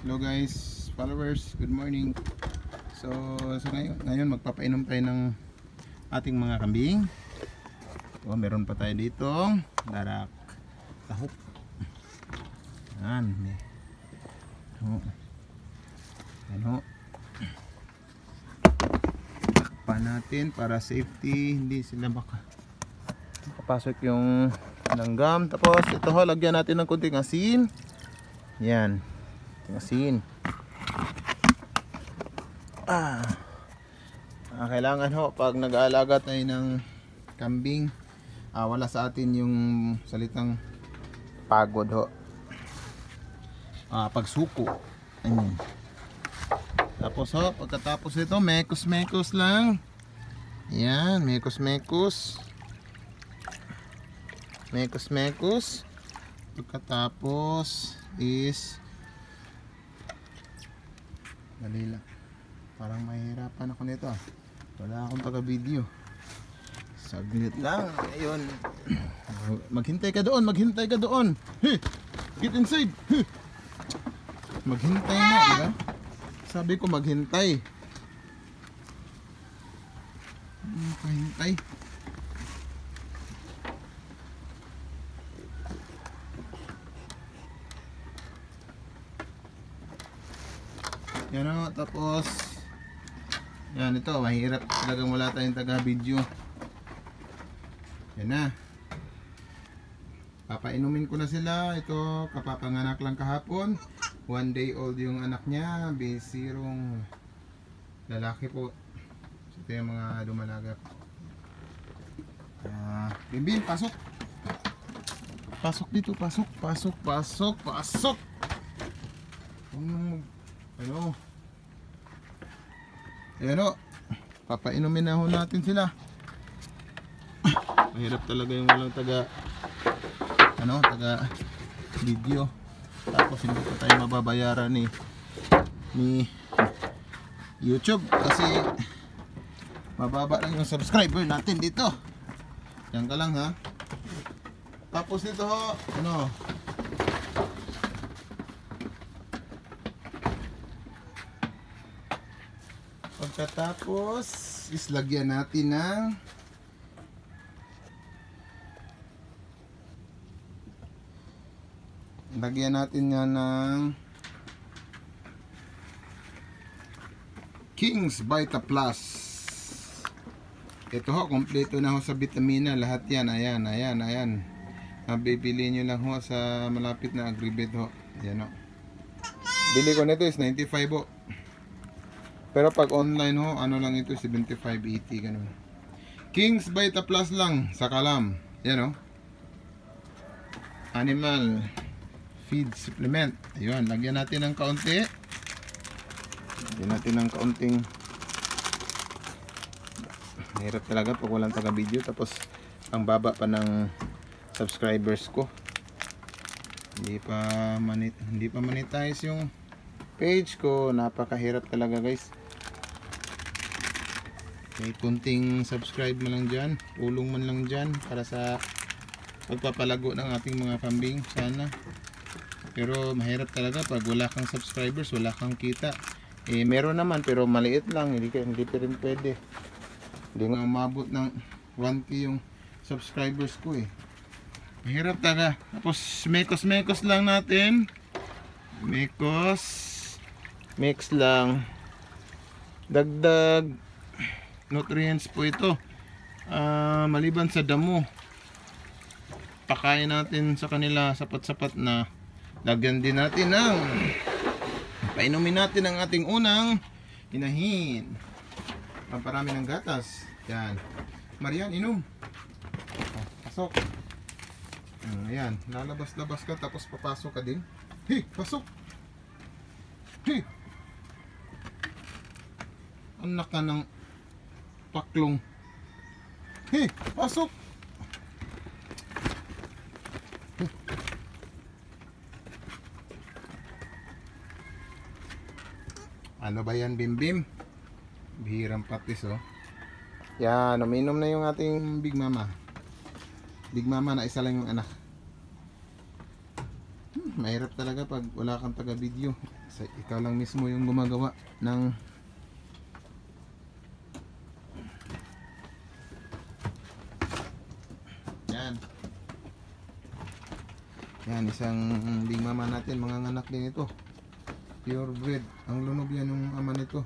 Hello guys, followers, good morning. So ngayon magpapainom tayo ng ating mga kambing. Meron pa tayo dito darak tahok. Yan, pa natin para safety, hindi sila makapasok yung langgam. Tapos ito ho, lagyan natin ng konting asin. Yan, asin. Kailangan ho pag nag-aalaga tayo ng kambing, wala sa atin yung salitang pagod ho, pagsuko. Ayan. Tapos ho, pagkatapos ito, mekos lang. Yan, mekos. Pagkatapos is dali lang. Parang mahirapan ako nito. Wala akong taga-video. Saglit lang. Ayun. Maghintay ka doon. Hey, get inside. Hey. Maghintay na, diba? Sabi ko maghintay. Maghintay. Yan o, tapos yan, ito mahirap talagang wala tayong taga video. Yan na, papainumin ko na sila. Ito, kapapanganak lang kahapon, 1 day old yung anak niya, bisirong lalaki po. So, ito yung mga dumalagap. Bimbin, pasok dito, pasok. Ayan o, papainumin na ho natin sila. Mahirap talaga yung walang taga video. Tapos hindi pa tayo mababayaran ni YouTube kasi mababa lang yung subscriber natin dito. Yan ka lang ha. Tapos dito ho, pagkatapos islagyan natin ng yan ng King's Vita Plus. Ito ho, kompleto na ho sa vitamina lahat yan. Ayan. Bibili nyo lang ho sa malapit na Agribet ho. Ayan ho. Bili ko nito is 95 ho. Pero pag online ho, lang ito, 75-80 ganun. King's Vita Plus lang sa kalam. Yan o. Animal feed supplement. Ayun, lagyan natin ng kaunti. Lagyan natin ng kaunting. Mahirap talaga pag walang taga video. Tapos ang baba pa ng subscribers ko. Hindi pa monetize yung page ko. Napakahirap talaga guys. May kunting subscribe man lang dyan, tulong man lang dyan para sa pagpapalago ng ating mga kambing sana. Pero mahirap talaga pag wala kang subscribers, wala kang kita. Meron naman pero maliit lang, hindi pa rin pwede. Hindi nga umabot ng 1K yung subscribers ko Mahirap talaga. Tapos mekos lang natin. Mix lang. Dagdag nutrients po ito. Maliban sa damo, pakain natin sa kanila sapat-sapat na. Lagyan din natin painumin natin ang ating unang inahin. Pamparami ng gatas. Yan. Marian, inom. Pasok. Ayan, lalabas-labas ka tapos papasok ka din. Hey, pasok. Hey. Anak ka ng paklong. Hey, pasok. Ano ba yan, Bimbim? Bihirang patis Yan, uminom na yung ating Big Mama. Big Mama na isa lang yung anak. mahirap talaga pag wala kang taga-video. Ikaw lang mismo yung gumagawa ng yan. Yan, isang big mama natin, mga anak din ito. Pure breed. Ang lunog yan yung ama nito.